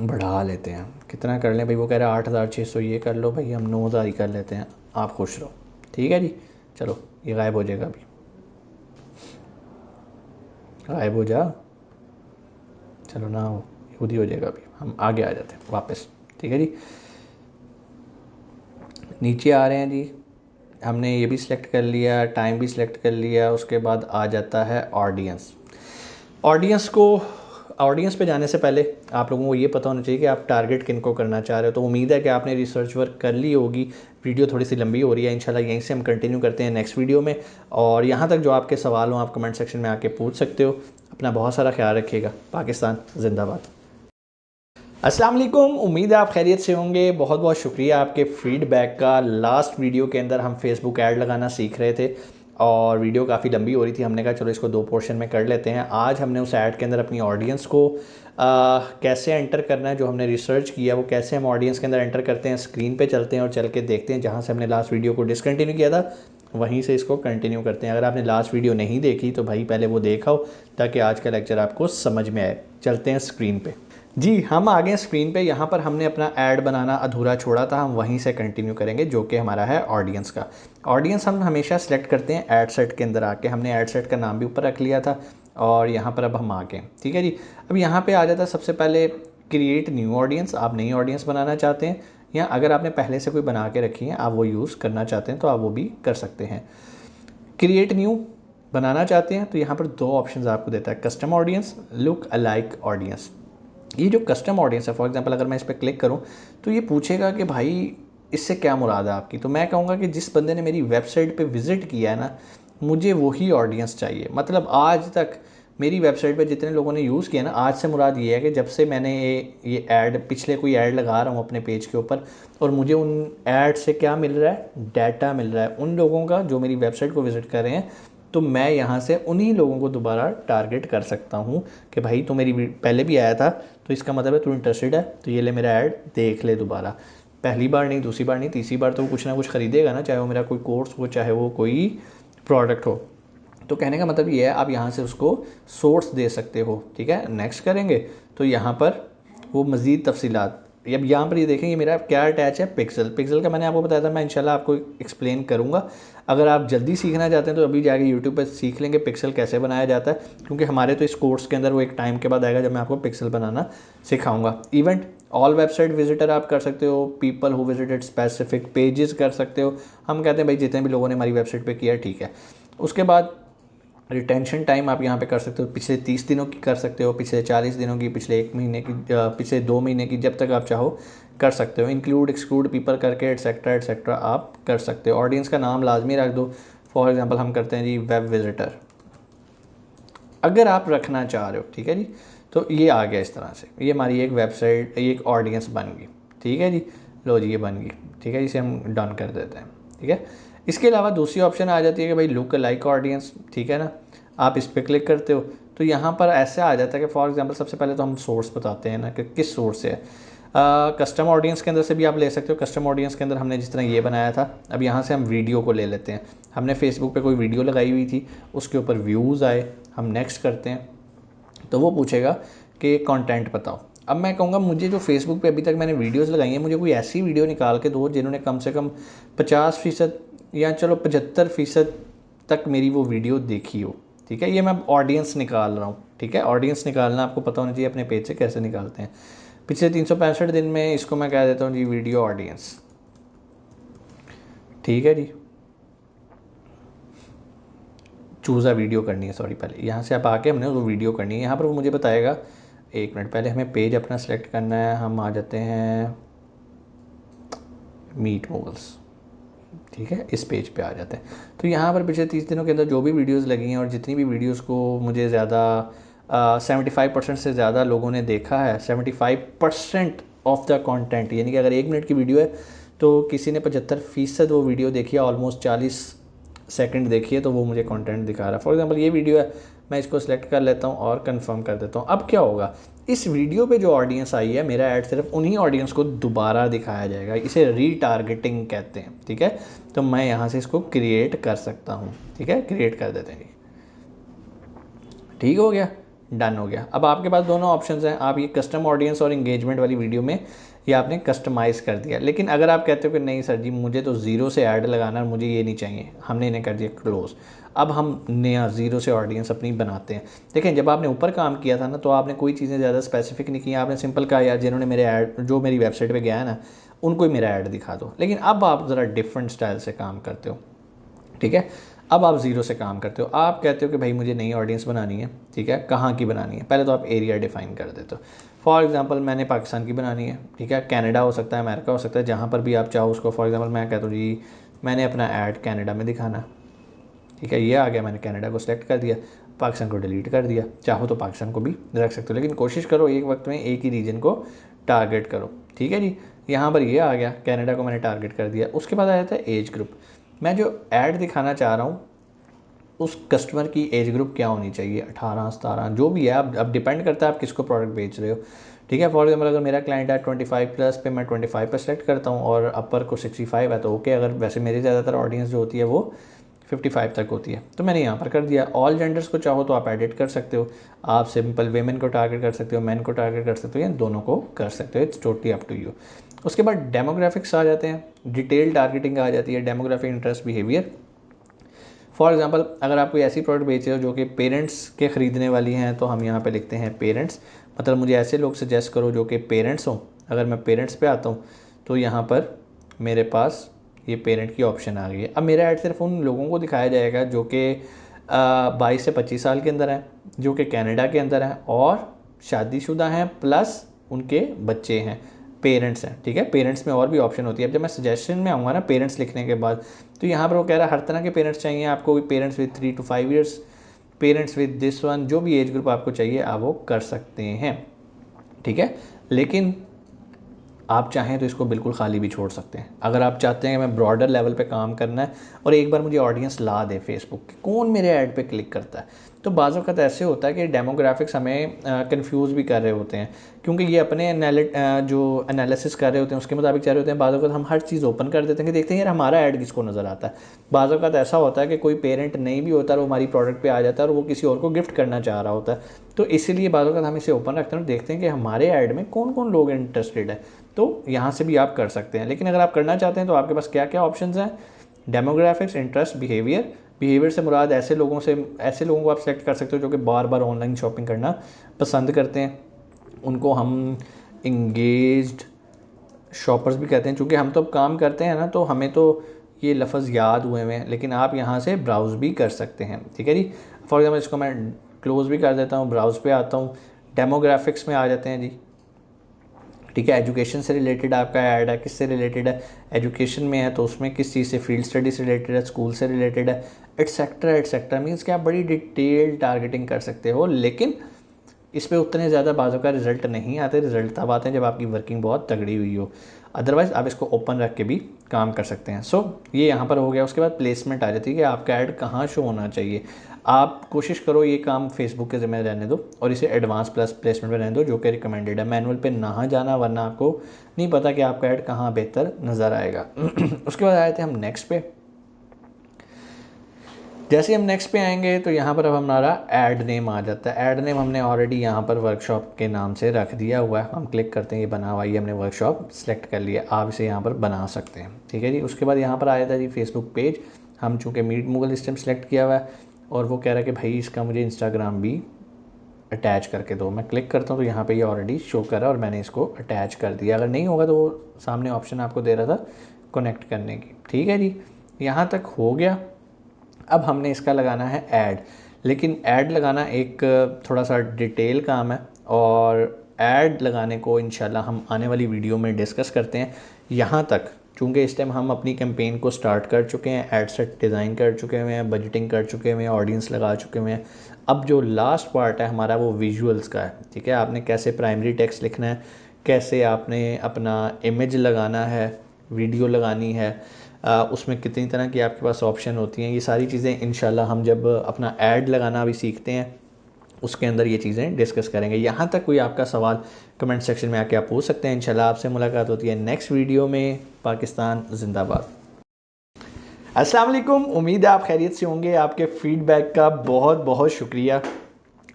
Speaker 1: बढ़ा लेते हैं। कितना कर लें भाई, वो कह रहा है 8,600, ये कर लो भाई, हम 9,000 ही कर लेते हैं, आप खुश रहो। ठीक है जी, चलो ये गायब हो जाएगा अभी, गायब हो जा, चलो ना हो, खुद ही हो जाएगा अभी। हम आगे आ जाते हैं वापस। ठीक है जी, नीचे आ रहे हैं जी, हमने ये भी सिलेक्ट कर लिया, टाइम भी सिलेक्ट कर लिया। उसके बाद आ जाता है ऑडियंस। ऑडियंस को, ऑडियंस पे जाने से पहले आप लोगों को ये पता होना चाहिए कि आप टारगेट किन को करना चाह रहे हो। तो उम्मीद है कि आपने रिसर्च वर्क कर ली होगी। वीडियो थोड़ी सी लंबी हो रही है, इंशाल्लाह यहीं से हम कंटिन्यू करते हैं नेक्स्ट वीडियो में। और यहाँ तक जो आपके सवाल हो आप कमेंट सेक्शन में आके पूछ सकते हो। अपना बहुत सारा ख्याल रखिएगा। पाकिस्तान जिंदाबाद। अस्सलाम वालेकुम, उम्मीद है आप खैरियत से होंगे। बहुत बहुत शुक्रिया आपके फ़ीडबैक का। लास्ट वीडियो के अंदर हम फेसबुक ऐड लगाना सीख रहे थे और वीडियो काफ़ी लंबी हो रही थी। हमने कहा चलो इसको 2 पोर्शन में कर लेते हैं। आज हमने उस ऐड के अंदर अपनी ऑडियंस को कैसे एंटर करना है, जो हमने रिसर्च किया वो कैसे हम ऑडियंस के अंदर एंटर करते हैं। स्क्रीन पे चलते हैं और चल के देखते हैं जहाँ से हमने लास्ट वीडियो को डिसकंटिन्यू किया था वहीं से इसको कंटिन्यू करते हैं। अगर आपने लास्ट वीडियो नहीं देखी तो भाई पहले वो देखा हो ताकि आज का लेक्चर आपको समझ में आए। चलते हैं स्क्रीन पे जी, हम आ गए स्क्रीन पे। यहाँ पर हमने अपना ऐड बनाना अधूरा छोड़ा था, हम वहीं से कंटिन्यू करेंगे, जो कि हमारा है ऑडियंस का। ऑडियंस हम हमेशा सेलेक्ट करते हैं ऐड सेट के अंदर आके। हमने ऐड सेट का नाम भी ऊपर रख लिया था और यहाँ पर अब हम आ गए। ठीक है जी, अब यहाँ पे आ जाता है सबसे पहले क्रिएट न्यू ऑडियंस। आप नई ऑडियंस बनाना चाहते हैं या अगर आपने पहले से कोई बना के रखी है आप वो यूज़ करना चाहते हैं तो आप वो भी कर सकते हैं। क्रिएट न्यू बनाना चाहते हैं तो यहाँ पर 2 ऑप्शंस आपको देता है, custom audience, look alike audience. ये जो कस्टम ऑडियंस है, फॉर एग्जांपल अगर मैं इस पर क्लिक करूं तो ये पूछेगा कि भाई इससे क्या मुराद है आपकी। तो मैं कहूँगा कि जिस बंदे ने मेरी वेबसाइट पे विज़िट किया है ना, मुझे वही ऑडियंस चाहिए। मतलब आज तक मेरी वेबसाइट पे जितने लोगों ने यूज़ किया ना, आज से मुराद ये है कि जब से मैंने ये ऐड, पिछले कोई ऐड लगा रहा हूँ अपने पेज के ऊपर और मुझे उन ऐड से क्या मिल रहा है, डाटा मिल रहा है उन लोगों का जो मेरी वेबसाइट को विज़िट कर रहे हैं। तो मैं यहाँ से उन्हीं लोगों को दोबारा टारगेट कर सकता हूँ कि भाई तू मेरी पहले भी आया था तो इसका मतलब है तू इंटरेस्टेड है, तो ये ले मेरा ऐड देख ले दोबारा। पहली बार नहीं, दूसरी बार नहीं, तीसरी बार तो वो कुछ ना कुछ ख़रीदेगा ना, चाहे वो मेरा कोई कोर्स हो चाहे वो कोई प्रोडक्ट हो। तो कहने का मतलब ये है आप यहाँ से उसको सोर्स दे सकते हो। ठीक है, नेक्स्ट करेंगे तो यहाँ पर वो मज़ीद तफसीलात, अब यहाँ पर ये देखें ये मेरा क्या अटैच है, पिक्सल। पिक्सल का मैंने आपको बताया था, मैं इंशाल्लाह आपको एक्सप्लेन करूँगा। अगर आप जल्दी सीखना चाहते हैं तो अभी जाके यूट्यूब पर सीख लेंगे पिक्सल कैसे बनाया जाता है, क्योंकि हमारे तो इस कोर्स के अंदर वो एक टाइम के बाद आएगा जब मैं आपको पिक्सल बनाना सिखाऊंगा। इवेंट ऑल वेबसाइट विजिटर आप कर सकते हो, people who visited specific pages कर सकते हो। हम कहते हैं भाई जितने भी लोगों ने हमारी वेबसाइट पर किया ठीक है। उसके बाद रिटेंशन टाइम आप यहाँ पे कर सकते हो, पिछले 30 दिनों की कर सकते हो, पिछले 40 दिनों की, पिछले 1 महीने की, पिछले 2 महीने की, जब तक आप चाहो कर सकते हो। इंक्लूड एक्सक्लूड पीपल करके एटसेट्रा एटसेट्रा आप कर सकते हो। ऑडियंस का नाम लाजमी रख दो। फॉर एग्जांपल हम करते हैं जी वेब विजिटर। अगर आप रखना चाह रहे हो, ठीक है जी। तो ये आ गया इस तरह से, ये हमारी एक वेबसाइट, एक ऑडियंस बन गई, ठीक है जी। लो जी ये बन गई, ठीक है, इसे हम डन कर देते हैं, ठीक है। इसके अलावा दूसरी ऑप्शन आ जाती है कि भाई लुक लाइक ऑडियंस, ठीक है ना। आप इस पर क्लिक करते हो तो यहाँ पर ऐसा आ जाता है कि फॉर एग्जांपल सबसे पहले तो हम सोर्स बताते हैं ना कि किस सोर्स से है। कस्टम ऑडियंस के अंदर से भी आप ले सकते हो। कस्टम ऑडियंस के अंदर हमने जिस तरह ये बनाया था, अब यहाँ से हम वीडियो को ले लेते हैं। हमने फेसबुक पे कोई वीडियो लगाई हुई थी, उसके ऊपर व्यूज़ आए, हम नेक्स्ट करते हैं तो वो पूछेगा कि कंटेंट बताओ। अब मैं कहूँगा मुझे जो फेसबुक पे अभी तक मैंने वीडियोस लगाई हैं, मुझे कोई ऐसी वीडियो निकाल के दो जिन्होंने कम से कम 50% या चलो 75% तक मेरी वो वीडियो देखी हो, ठीक है। ये मैं ऑडियंस निकाल रहा हूँ, ठीक है। ऑडियंस निकालना आपको पता होना चाहिए अपने पेज से कैसे निकालते हैं। पिछले 365 दिन में इसको मैं कह देता हूँ जी वीडियो ऑडियंस, ठीक है जी। चूज़ अ वीडियो करनी है, सॉरी, पहले यहाँ से आप आके हमने वो वीडियो करनी है। यहाँ पर वो मुझे बताएगा, एक मिनट, पहले हमें पेज अपना सेलेक्ट करना है। हम आ जाते हैं मीट मोगल्स, ठीक है, इस पेज पे आ जाते हैं। तो यहाँ पर पिछले 30 दिनों के अंदर जो भी वीडियोस लगी हैं और जितनी भी वीडियोस को मुझे ज़्यादा 75% से ज़्यादा लोगों ने देखा है, 75% ऑफ द कंटेंट, यानी कि अगर 1 मिनट की वीडियो है तो किसी ने 75% वो वीडियो देखी है, ऑलमोस्ट 40 सेकंड देखिए, तो वो मुझे कंटेंट दिखा रहा है। फॉर एग्जांपल ये वीडियो है, मैं इसको सिलेक्ट कर लेता हूँ और कंफर्म कर देता हूँ। अब क्या होगा, इस वीडियो पे जो ऑडियंस आई है, मेरा ऐड सिर्फ उन्हीं ऑडियंस को दोबारा दिखाया जाएगा। इसे रीटारगेटिंग कहते हैं, ठीक है। तो मैं यहाँ से इसको क्रिएट कर सकता हूँ, ठीक है, क्रिएट कर देते हैं, ठीक हो गया, डन हो गया। अब आपके पास दोनों ऑप्शंस हैं। आप ये कस्टम ऑडियंस और इंगेजमेंट वाली वीडियो में ये आपने कस्टमाइज़ कर दिया। लेकिन अगर आप कहते हो कि नहीं सर जी मुझे तो ज़ीरो से ऐड लगाना, मुझे ये नहीं चाहिए, हमने इन्हें कर दिया क्लोज़। अब हम नया ज़ीरो से ऑडियंस अपनी बनाते हैं। देखें, जब आपने ऊपर काम किया था ना, तो आपने कोई चीज़ें ज़्यादा स्पेसिफिक नहीं की, आपने सिंपल कहा यार जिन्होंने मेरे ऐड, जो मेरी वेबसाइट पर गया है ना, उनको ही मेरा ऐड दिखा दो। लेकिन अब आप ज़रा डिफरेंट स्टाइल से काम करते हो, ठीक है। अब आप ज़ीरो से काम करते हो। आप कहते हो कि भाई मुझे नई ऑडियंस बनानी है, ठीक है, कहाँ की बनानी है। पहले तो आप एरिया डिफाइन कर देते हो। फॉर एग्जांपल मैंने पाकिस्तान की बनानी है, ठीक है, कनाडा हो सकता है, अमेरिका हो सकता है, जहाँ पर भी आप चाहो उसको। फॉर एग्जांपल मैं कहता हूँ जी मैंने अपना ऐड कनाडा में दिखाना, ठीक है, ये आ गया, मैंने कनाडा को सिलेक्ट कर दिया, पाकिस्तान को डिलीट कर दिया। चाहो तो पाकिस्तान को भी रख सकते हो, लेकिन कोशिश करो एक वक्त में एक ही रीजन को टारगेट करो, ठीक है जी। यहाँ पर ये आ गया, कनाडा को मैंने टारगेट कर दिया। उसके बाद आ जाता है एज ग्रुप। मैं जो ऐड दिखाना चाह रहा हूँ उस कस्टमर की एज ग्रुप क्या होनी चाहिए, 18-17 जो भी है। अब डिपेंड करता है आप किसको प्रोडक्ट बेच रहे हो, ठीक है। फॉर एग्जाम्पल अगर मेरा क्लाइंट है 25+ पे, मैं 25 पर सेलेक्ट करता हूँ और अपर को 65 है तो ओके। अगर वैसे मेरी ज़्यादातर ऑडियंस जो होती है वो 55 तक होती है, तो मैंने यहाँ पर कर दिया। ऑल जेंडर्स को चाहो तो आप एडिट कर सकते हो। आप सिंपल वेमेन को टारगेट कर सकते हो, मैन को टारगेट कर सकते हो, या दोनों को कर सकते हो, it's totally up to you. उसके बाद डेमोग्राफिक्स आ जाते हैं, डिटेल टारगेटिंग आ जाती है, demographic, interest, behaviour. For example अगर आप कोई ऐसी प्रोडक्ट बेच रहे हो जो कि पेरेंट्स के ख़रीदने वाली हैं, तो हम यहाँ पे लिखते हैं पेरेंट्स। मतलब मुझे ऐसे लोग सजेस्ट करो जो कि पेरेंट्स हों। अगर मैं पेरेंट्स पे आता हूँ तो यहाँ पर मेरे पास ये पेरेंट की ऑप्शन आ गई है। अब मेरा ऐड सिर्फ उन लोगों को दिखाया जाएगा जो कि 22 से 25 साल के अंदर हैं, जो कि कनाडा के अंदर हैं और शादीशुदा हैं, प्लस उनके बच्चे हैं, पेरेंट्स हैं, ठीक है। पेरेंट्स में और भी ऑप्शन होती है। अब जब मैं सजेशन में आऊँगा ना पेरेंट्स लिखने के बाद, तो यहाँ पर वो कह रहा है हर तरह के पेरेंट्स चाहिए आपको, parents with 3 to 5 years, parents with this one, जो भी एज ग्रुप आपको चाहिए आप वो कर सकते हैं, ठीक है। लेकिन आप चाहें तो इसको बिल्कुल खाली भी छोड़ सकते हैं। अगर आप चाहते हैं कि मैं ब्रॉडर लेवल पे काम करना है और एक बार मुझे ऑडियंस ला दे फेसबुक की, कौन मेरे ऐड पे क्लिक करता है, तो बाज़ वक़्त ऐसे होता है कि डेमोग्राफिक्स हमें कंफ्यूज भी कर रहे होते हैं, क्योंकि ये अपने जो एनालिसिस कर रहे होते हैं उसके मुताबिक चाह रहे होते हैं। बाज़ वक़्त हम हर चीज़ ओपन कर देते हैं कि देखते हैं यार हमारा ऐड किसको नज़र आता है। बाज़ वक़्त ऐसा होता है कि कोई पेरेंट नहीं भी होता और वो हमारी प्रोडक्ट पे आ जाता है और वो किसी और को गिफ्ट करना चाह रहा होता है, तो इसीलिए बाज़ वक़्त हम इसे ओपन रखते हैं और देखते हैं कि हमारे ऐड में कौन कौन लोग इंटरेस्टेड है। तो यहाँ से भी आप कर सकते हैं। लेकिन अगर आप करना चाहते हैं तो आपके पास क्या क्या ऑप्शंस हैं, डेमोग्राफिक्स, इंटरेस्ट, बिहेवियर। बिहेवियर से मुराद ऐसे लोगों को आप सेलेक्ट कर सकते हो जो कि बार बार ऑनलाइन शॉपिंग करना पसंद करते हैं, उनको हम इंगेज्ड शॉपर्स भी कहते हैं। चूँकि हम तो काम करते हैं ना, तो हमें तो ये लफ्ज़ याद हुए हैं, लेकिन आप यहाँ से ब्राउज़ भी कर सकते हैं, ठीक है जी। फॉर एग्जाम्पल इसको मैं क्लोज़ भी कर देता हूँ, ब्राउज़ पे आता हूँ, डेमोग्राफिक्स में आ जाते हैं जी, ठीक है। एजुकेशन से रिलेटेड आपका ऐड है, किससे रिलेटेड है, एजुकेशन में है तो उसमें किस चीज़ से, फील्ड स्टडी से रिलेटेड है, स्कूल से रिलेटेड है, एटसेट्रा एटसेट्रा। मीन्स कि आप बड़ी डिटेल टारगेटिंग कर सकते हो, लेकिन इस पे उतने ज़्यादा बाजों का रिजल्ट नहीं आते। रिजल्ट तब आते हैं जब आपकी वर्किंग बहुत तगड़ी हुई हो। अदरवाइज़ आप इसको ओपन रख के भी काम कर सकते हैं। सो ये यहाँ पर हो गया। उसके बाद प्लेसमेंट आ जाती है कि आपका ऐड कहाँ शो होना चाहिए। आप कोशिश करो ये काम फेसबुक के ज़िम्मे रहने दो और इसे एडवांस प्लस प्लेसमेंट में रहने दो, जो कि रिकमेंडेड है। मैनुअल पे ना जाना, वरना आपको नहीं पता कि आपका ऐड कहाँ बेहतर नज़र आएगा। उसके बाद आए थे हम नेक्स्ट पे। जैसे हम नेक्स्ट पे आएंगे तो यहाँ पर अब हमारा ऐड नेम आ जाता है। ऐड नेम हमने ऑलरेडी यहाँ पर वर्कशॉप के नाम से रख दिया हुआ है। हम क्लिक करते हैं, ये बना हुआ, ये हमने वर्कशॉप सेलेक्ट कर लिया। आप इसे यहाँ पर बना सकते हैं, ठीक है जी। उसके बाद यहाँ पर आया था जी फेसबुक पेज। हम चूँकि मीट गूगल सिस्टम सेलेक्ट किया हुआ है और वो कह रहा है कि भाई इसका मुझे इंस्टाग्राम भी अटैच करके दो। मैं क्लिक करता हूँ तो यहाँ पे ये ऑलरेडी शो कर रहा है और मैंने इसको अटैच कर दिया। अगर नहीं होगा तो वो सामने ऑप्शन आपको दे रहा था कनेक्ट करने की, ठीक है जी। यहाँ तक हो गया। अब हमने इसका लगाना है ऐड, लेकिन ऐड लगाना एक थोड़ा सा डिटेल काम है और ऐड लगाने को इंशाल्लाह हम आने वाली वीडियो में डिस्कस करते हैं। यहाँ तक चूँकि इस टाइम हम अपनी कैंपेन को स्टार्ट कर चुके हैं, एड सेट डिज़ाइन कर चुके हुए हैं, बजटिंग कर चुके हुए हैं, ऑडियंस लगा चुके हुए हैं। अब जो लास्ट पार्ट है हमारा वो विजुअल्स का है, ठीक है। आपने कैसे प्राइमरी टेक्स्ट लिखना है, कैसे आपने अपना इमेज लगाना है, वीडियो लगानी है, उसमें कितनी तरह की आपके पास ऑप्शन होती हैं। ये सारी चीज़ें इंशाल्लाह हम जब अपना ऐड लगाना भी सीखते हैं उसके अंदर ये चीज़ें डिस्कस करेंगे। यहाँ तक कोई आपका सवाल कमेंट सेक्शन में आके आप पूछ सकते हैं। इंशाल्लाह आपसे मुलाकात होती है नेक्स्ट वीडियो में। पाकिस्तान जिंदाबाद। अस्सलाम वालेकुम, उम्मीद है आप खैरियत से होंगे। आपके फ़ीडबैक का बहुत बहुत शुक्रिया।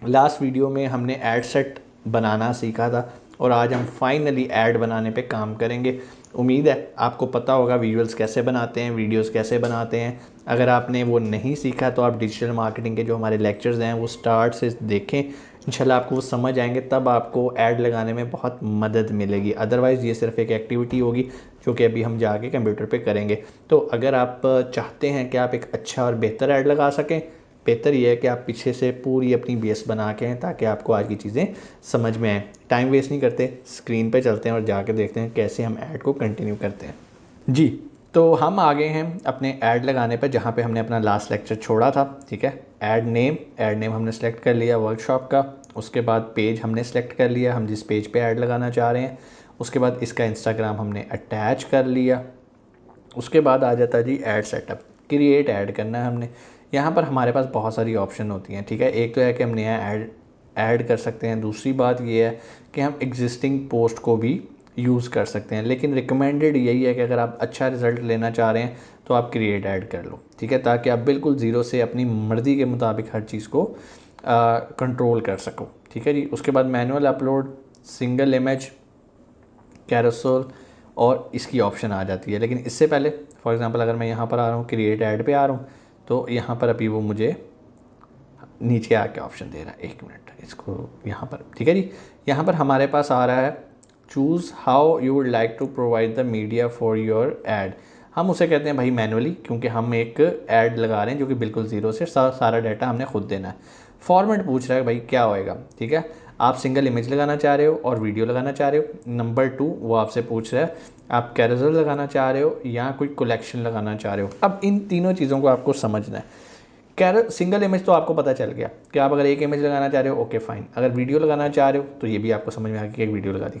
Speaker 1: लास्ट वीडियो में हमने ऐड सेट बनाना सीखा था और आज हम फाइनली ऐड बनाने पे काम करेंगे। उम्मीद है आपको पता होगा विजुअल्स कैसे बनाते हैं, वीडियोस कैसे बनाते हैं। अगर आपने वो नहीं सीखा तो आप डिजिटल मार्केटिंग के जो हमारे लेक्चर्स हैं वो स्टार्ट से देखें। इंशाल्लाह आपको वो समझ आएंगे, तब आपको ऐड लगाने में बहुत मदद मिलेगी। अदरवाइज़ ये सिर्फ एक एक्टिविटी होगी जो कि अभी हम जाके कंप्यूटर पे करेंगे। तो अगर आप चाहते हैं कि आप एक अच्छा और बेहतर ऐड लगा सकें, बेहतर ये है कि आप पीछे से पूरी अपनी बेस बना के हैं ताकि आपको आज की चीज़ें समझ में आएँ। टाइम वेस्ट नहीं करते, स्क्रीन पे चलते हैं और जाके देखते हैं कैसे हम ऐड को कंटिन्यू करते हैं जी। तो हम आ गए हैं अपने ऐड लगाने पर जहाँ पे हमने अपना लास्ट लेक्चर छोड़ा था, ठीक है। ऐड नेम हमने सेलेक्ट कर लिया वर्कशॉप का। उसके बाद पेज हमने सेलेक्ट कर लिया, हम जिस पेज पे ऐड लगाना चाह रहे हैं। उसके बाद इसका इंस्टाग्राम हमने अटैच कर लिया। उसके बाद आ जाता है जी ऐड सेटअप, क्रिएट ऐड करना है हमने। यहाँ पर हमारे पास बहुत सारी ऑप्शन होती हैं, ठीक है। एक तो है कि हम नया ऐड कर सकते हैं। दूसरी बात ये है कि हम एग्जिस्टिंग पोस्ट को भी यूज़ कर सकते हैं, लेकिन रिकमेंडेड यही है कि अगर आप अच्छा रिज़ल्ट लेना चाह रहे हैं तो आप क्रिएट ऐड कर लो, ठीक है, ताकि आप बिल्कुल ज़ीरो से अपनी मर्ज़ी के मुताबिक हर चीज़ को कंट्रोल कर सको, ठीक है जी। उसके बाद manual upload, single image, carousel और इसकी ऑप्शन आ जाती है। लेकिन इससे पहले फॉर एग्जांपल अगर मैं यहाँ पर आ रहा हूँ, क्रिएट ऐड पे आ रहा हूँ, तो यहाँ पर अभी वो मुझे नीचे आके ऑप्शन दे रहा है। एक मिनट, इसको यहाँ पर, ठीक है जी। यहाँ पर हमारे पास आ रहा है choose how you would like to provide the media for your ad. हम उसे कहते हैं भाई मैनुअली, क्योंकि हम एक ऐड लगा रहे हैं जो कि बिल्कुल ज़ीरो से सारा डाटा हमने खुद देना है। फॉर्मेट पूछ रहा है भाई क्या होएगा, ठीक है। आप सिंगल इमेज लगाना चाह रहे हो और वीडियो लगाना चाह रहे हो। नंबर 2 वो आपसे पूछ रहा है आप कैरोसेल लगाना चाह रहे हो या कोई कलेक्शन लगाना चाह रहे हो। अब इन तीनों चीज़ों को आपको समझना है। सिंगल इमेज तो आपको पता चल गया कि आप अगर एक इमेज लगाना चाह रहे हो, ओके फाइन। अगर वीडियो लगाना चाह रहे हो तो ये भी आपको समझ में आ गया कि एक वीडियो लगा दी।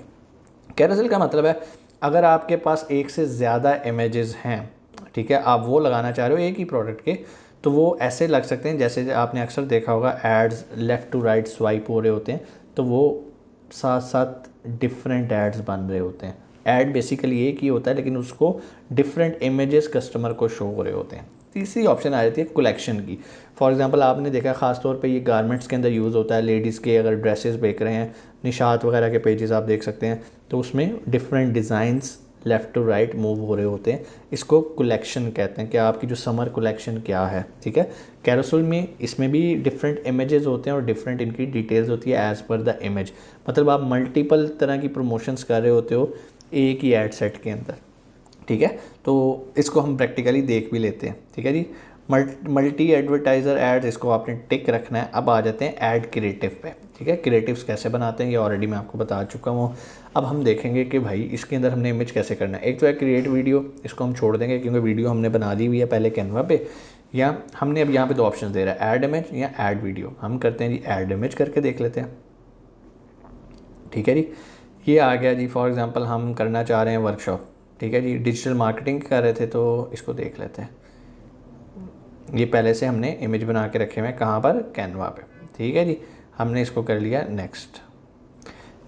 Speaker 1: कैरोसेल का मतलब है अगर आपके पास एक से ज़्यादा इमेजेस हैं, ठीक है, आप वो लगाना चाह रहे हो एक ही प्रोडक्ट के, तो वो ऐसे लग सकते हैं जैसे आपने अक्सर देखा होगा ads left to right swipe हो रहे होते हैं, तो वो साथ साथ डिफरेंट एड्स बन रहे होते हैं। ऐड बेसिकली एक ही होता है लेकिन उसको डिफरेंट इमेजेस कस्टमर को शो हो रहे होते हैं। तीसरी ऑप्शन आ जाती है कलेक्शन की। फॉर एग्जांपल आपने देखा ख़ास तौर पे ये गारमेंट्स के अंदर यूज़ होता है। लेडीज़ के अगर ड्रेसेस बेच रहे हैं, निशात वगैरह के पेजेस आप देख सकते हैं, तो उसमें different designs left to right move हो रहे होते हैं। इसको कलेक्शन कहते हैं कि आपकी जो समर कलेक्शन क्या है, ठीक है। कैरोसेल में इसमें भी डिफरेंट इमेजेस होते हैं और डिफरेंट इनकी डिटेल्स होती है एज़ पर द इमेज। मतलब आप मल्टीपल तरह की प्रमोशंस कर रहे होते हो एक ही एड सेट के अंदर, ठीक है। तो इसको हम प्रैक्टिकली देख भी लेते हैं, ठीक है जी। मल्टी एडवर्टाइज़र एड्स, इसको आपने टिक रखना है। अब आ जाते हैं ऐड क्रिएटिव पे, ठीक है। क्रिएटिव्स कैसे बनाते हैं ये ऑलरेडी मैं आपको बता चुका हूँ। अब हम देखेंगे कि भाई इसके अंदर हमने इमेज कैसे करना है। एक तो है क्रिएट वीडियो, इसको हम छोड़ देंगे क्योंकि वीडियो हमने बना दी हुई है पहले कैनवा पे। या हमने अब यहाँ पे 2 ऑप्शन दे रहा है, ऐड इमेज या ऐड वीडियो। हम करते हैं जी ऐड इमेज करके देख लेते हैं। ठीक है जी, ये आ गया जी। फॉर एग्जांपल हम करना चाह रहे हैं वर्कशॉप, ठीक है जी, डिजिटल मार्केटिंग कर रहे थे, तो इसको देख लेते हैं। ये पहले से हमने इमेज बना के रखे हुए हैं, कहाँ पर, कैनवा पे। ठीक है जी, हमने इसको कर लिया नेक्स्ट।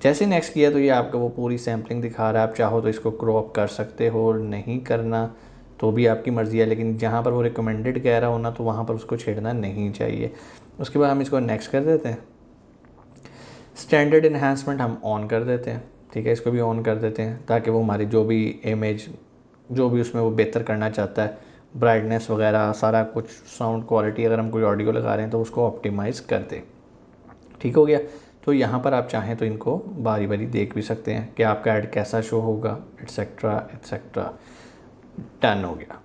Speaker 1: जैसे नेक्स्ट किया तो ये आपको वो पूरी सैम्पलिंग दिखा रहा है। आप चाहो तो इसको क्रॉप कर सकते हो, नहीं करना तो भी आपकी मर्ज़ी है, लेकिन जहाँ पर वो रिकमेंडेड कह रहा हो ना तो वहाँ पर उसको छेड़ना नहीं चाहिए। उसके बाद हम इसको नेक्स्ट कर देते हैं। स्टैंडर्ड इन्हांसमेंट हम ऑन कर देते हैं, ठीक है, इसको भी ऑन कर देते हैं ताकि वो हमारी जो भी इमेज, जो भी उसमें वो बेहतर करना चाहता है, ब्राइटनेस वगैरह सारा कुछ, साउंड क्वालिटी, अगर हम कोई ऑडियो लगा रहे हैं तो उसको ऑप्टिमाइज़ कर दे। ठीक हो गया। तो यहाँ पर आप चाहें तो इनको बारी बारी देख भी सकते हैं कि आपका ऐड कैसा शो होगा, एट्सेट्रा एट्सेट्रा। डन हो गया।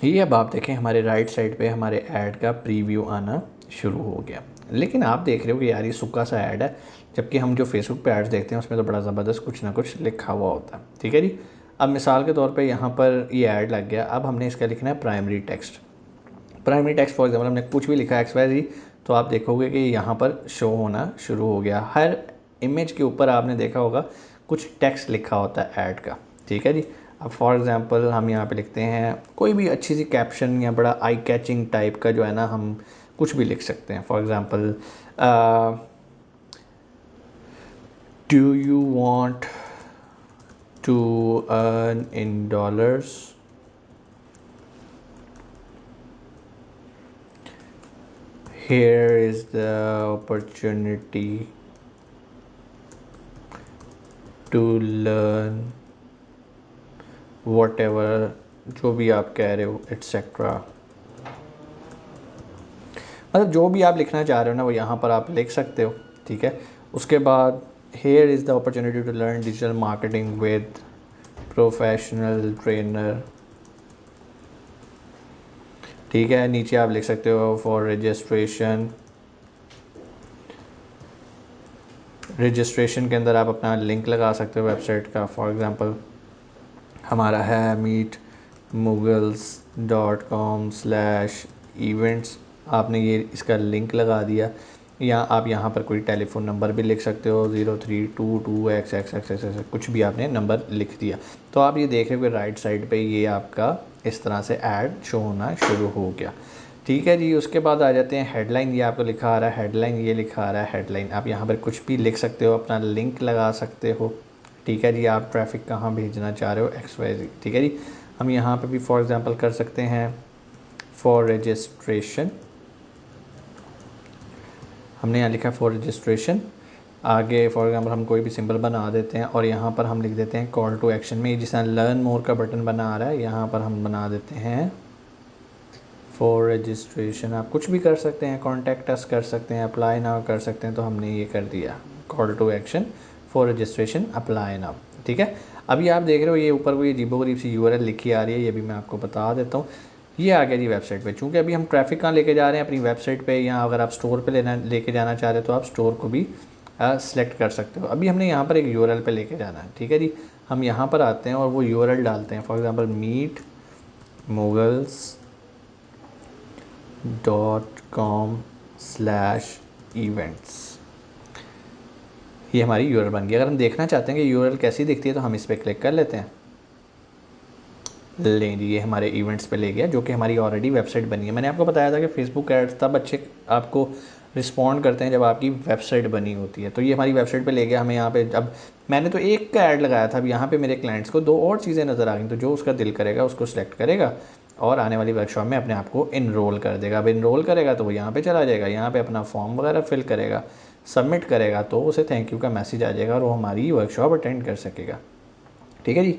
Speaker 1: ये अब आप देखें हमारे राइट साइड पे हमारे ऐड का प्रीव्यू आना शुरू हो गया। लेकिन आप देख रहे हो कि यार ये सूखा सा ऐड है, जबकि हम जो फेसबुक पे ऐड्स देखते हैं उसमें तो बड़ा ज़बरदस्त कुछ ना कुछ लिखा हुआ होता है। ठीक है जी, अब मिसाल के तौर पे यहाँ पर ये ऐड लग गया। अब हमने इसका लिखना है primary text. Primary text for example हमने कुछ भी लिखा है XYZ, तो आप देखोगे कि यहाँ पर शो होना शुरू हो गया। हर इमेज के ऊपर आपने देखा होगा कुछ टेक्स्ट लिखा होता है ऐड का। ठीक है जी, अब फॉर एग्जांपल हम यहाँ पे लिखते हैं कोई भी अच्छी सी कैप्शन या बड़ा आई कैचिंग टाइप का जो है ना, हम कुछ भी लिख सकते हैं। For example do you want to earn in dollars, here is the opportunity to learn whatever, जो भी आप कह रहे हो एट्सेट्रा। मतलब जो भी आप लिखना चाह रहे हो ना वो यहाँ पर आप लिख सकते हो। ठीक है, उसके बाद here is the opportunity to learn digital marketing with professional trainer। ठीक है, नीचे आप लिख सकते हो फॉर रजिस्ट्रेशन। रजिस्ट्रेशन के अंदर आप अपना लिंक लगा सकते हो वेबसाइट का। फॉर एग्ज़ाम्पल हमारा है meetmughals.com/events। आपने ये इसका लिंक लगा दिया, या आप यहाँ पर कोई टेलीफोन नंबर भी लिख सकते हो 0322XX कुछ भी आपने नंबर लिख दिया। तो आप ये देख रहे हो कि राइट साइड पे ये आपका इस तरह से ऐड शो होना शुरू हो गया। ठीक है जी, उसके बाद आ जाते हैं हेडलाइन। ये आपको लिखा आ रहा है हेडलाइन, ये लिखा आ रहा है हेडलाइन। आप यहाँ पर कुछ भी लिख सकते हो, अपना लिंक लगा सकते हो। ठीक है जी, आप ट्रैफिक कहाँ भेजना चाह रहे हो XYZ। ठीक है जी, हम यहाँ पे भी फॉर एग्जांपल कर सकते हैं फॉर रजिस्ट्रेशन। हमने यहाँ लिखा फॉर रजिस्ट्रेशन। आगे फॉर एग्जांपल हम कोई भी सिंबल बना देते हैं और यहाँ पर हम लिख देते हैं कॉल टू एक्शन में। जिस तरह लर्न मोर का बटन बना आ रहा है, यहाँ पर हम बना देते हैं फॉर रजिस्ट्रेशन। आप कुछ भी कर सकते हैं, कॉन्टैक्ट अस कर सकते हैं, अप्लाई नाउ कर सकते हैं। तो हमने ये कर दिया call to action for registration, apply now. ठीक है, अभी आप देख रहे हो ये ऊपर कोई अजीबोगरीब सी URL लिखी आ रही है, ये भी मैं आपको बता देता हूँ। ये आ गया जी वेबसाइट पे। चूँकि अभी हम ट्रैफिक कहाँ लेके जा रहे हैं, अपनी वेबसाइट पे, या अगर आप स्टोर पे लेके जाना चाह रहे हो तो आप स्टोर को भी सेलेक्ट कर सकते हो। अभी हमने यहाँ पर एक URL पे लेके जाना है। ठीक है जी, हम यहाँ पर आते हैं और वो URL डालते हैं। For example meetmughals.com/events। ये हमारी URL बन गई। अगर हम देखना चाहते हैं कि URL कैसी दिखती है तो हम इस पर क्लिक कर लेते हैं। लें जी, ये हमारे इवेंट्स पे ले गया, जो कि हमारी ऑलरेडी वेबसाइट बनी है। मैंने आपको बताया था कि फेसबुक एड्स तब अच्छे आपको रिस्पॉन्ड करते हैं जब आपकी वेबसाइट बनी होती है। तो ये हमारी वेबसाइट पे ले गया हमें। यहाँ पे अब मैंने तो एक का ऐड लगाया था, अब यहाँ पे मेरे क्लाइंट्स को 2 और चीज़ें नज़र आ गई। तो जो उसका दिल करेगा उसको सिलेक्ट करेगा और आने वाली वर्कशॉप में अपने आप को इनरोल कर देगा। अब इनरोल करेगा तो वो यहाँ पे चला जाएगा, यहाँ पे अपना फॉर्म वगैरह फिल करेगा, सबमिट करेगा, तो उसे थैंक यू का मैसेज आ जाएगा और वो हमारी वर्कशॉप अटेंड कर सकेगा। ठीक है जी,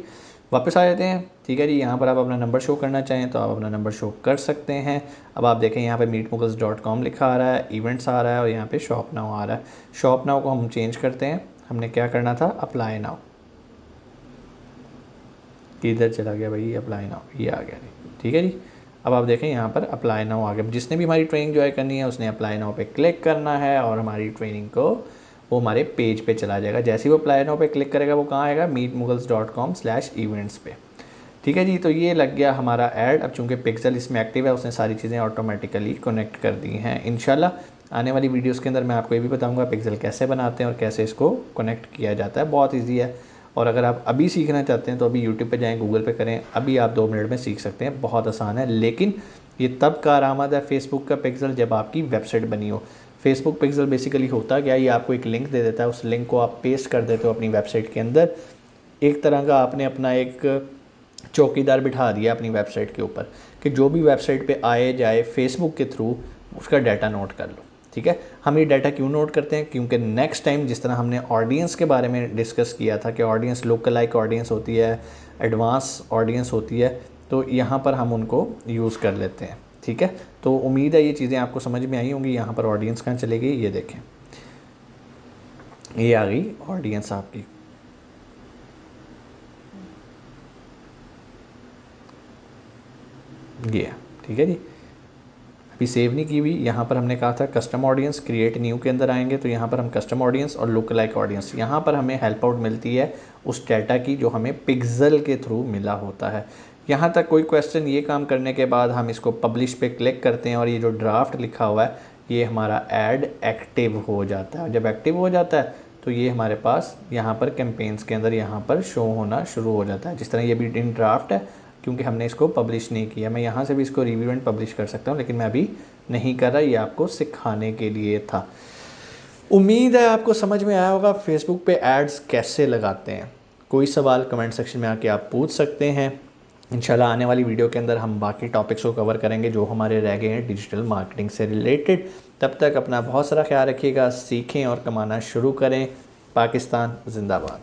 Speaker 1: वापस आ जाते हैं। ठीक है जी, यहाँ पर आप अपना नंबर शो करना चाहें तो आप अपना नंबर शो कर सकते हैं। अब आप देखें यहाँ पे meetmughals.com लिखा आ रहा है, इवेंट्स आ रहा है और यहाँ पे शॉप नाउ आ रहा है। शॉप नाउ को हम चेंज करते हैं। हमने क्या करना था, अप्लाई नाउ। इधर चला गया भाई, अप्लाई नाउ, ये आ गया। ठीक है जी, अब आप देखें यहाँ पर अप्लाई नाउ आ गया। जिसने भी हमारी ट्रेनिंग ज्वाइन करनी है उसने अप्लाई नाउ पे क्लिक करना है और हमारी ट्रेनिंग को वो हमारे पेज पे चला जाएगा। जैसे ही वो अप्लाई नाउ पे क्लिक करेगा वो कहाँ आएगा, meetmughals.com/events पे। ठीक है जी, तो ये लग गया हमारा ऐड। अब चूंकि पिक्सल इसमें एक्टिव है उसने सारी चीज़ें ऑटोमेटिकली कनेक्ट कर दी हैं। इंशाल्लाह आने वाली वीडियोस के अंदर मैं आपको ये भी बताऊंगा पिक्सल कैसे बनाते हैं और कैसे इसको कनेक्ट किया जाता है। बहुत ईजी है, और अगर आप अभी सीखना चाहते हैं तो अभी यूट्यूब पे जाएँ, गूगल पे करें, अभी आप 2 मिनट में सीख सकते हैं, बहुत आसान है। लेकिन ये तब कारआमद है फेसबुक का पिक्सल जब आपकी वेबसाइट बनी हो। फेसबुक पिक्सल बेसिकली होता क्या है, ये आपको एक लिंक दे देता है, उस लिंक को आप पेस्ट कर देते हो अपनी वेबसाइट के अंदर। एक तरह का आपने अपना एक चौकीदार बिठा दिया अपनी वेबसाइट के ऊपर कि जो भी वेबसाइट पे आए जाए फेसबुक के थ्रू उसका डाटा नोट कर लो। ठीक है, हम ये डाटा क्यों नोट करते हैं, क्योंकि नेक्स्ट टाइम जिस तरह हमने ऑडियंस के बारे में डिस्कस किया था कि ऑडियंस लोकल लाइक ऑडियंस होती है, एडवांस ऑडियंस होती है, तो यहाँ पर हम उनको यूज़ कर लेते हैं। ठीक है, तो उम्मीद है ये चीज़ें आपको समझ में आई होंगी। यहाँ पर ऑडियंस कहाँ चली गई, ये देखें, ये आ गई ऑडियंस आपकी। ये ठीक है जी, अभी सेव नहीं की हुई। यहाँ पर हमने कहा था कस्टम ऑडियंस, क्रिएट न्यू के अंदर आएंगे तो यहाँ पर हम कस्टम ऑडियंस और लुक लाइक ऑडियंस, यहाँ पर हमें हेल्प आउट मिलती है उस डाटा की जो हमें पिक्सल के थ्रू मिला होता है। यहाँ तक कोई क्वेश्चन, ये काम करने के बाद हम इसको पब्लिश पे क्लिक करते हैं और ये जो ड्राफ्ट लिखा हुआ है ये हमारा ऐड एक्टिव हो जाता है। जब एक्टिव हो जाता है तो ये हमारे पास यहाँ पर कैंपेन्स के अंदर यहाँ पर शो होना शुरू हो जाता है। जिस तरह ये भी इन ड्राफ्ट है, क्योंकि हमने इसको पब्लिश नहीं किया। मैं यहाँ से भी इसको रिव्यू एंड पब्लिश कर सकता हूँ, लेकिन मैं अभी नहीं कर रहा, ये आपको सिखाने के लिए था। उम्मीद है आपको समझ में आया होगा फेसबुक पे एड्स कैसे लगाते हैं। कोई सवाल कमेंट सेक्शन में आके आप पूछ सकते हैं। इंशाल्लाह आने वाली वीडियो के अंदर हम बाकी टॉपिक्स को कवर करेंगे जो हमारे रह गए हैं डिजिटल मार्केटिंग से रिलेटेड। तब तक अपना बहुत सारा ख्याल रखिएगा, सीखें और कमाना शुरू करें। पाकिस्तान जिंदाबाद।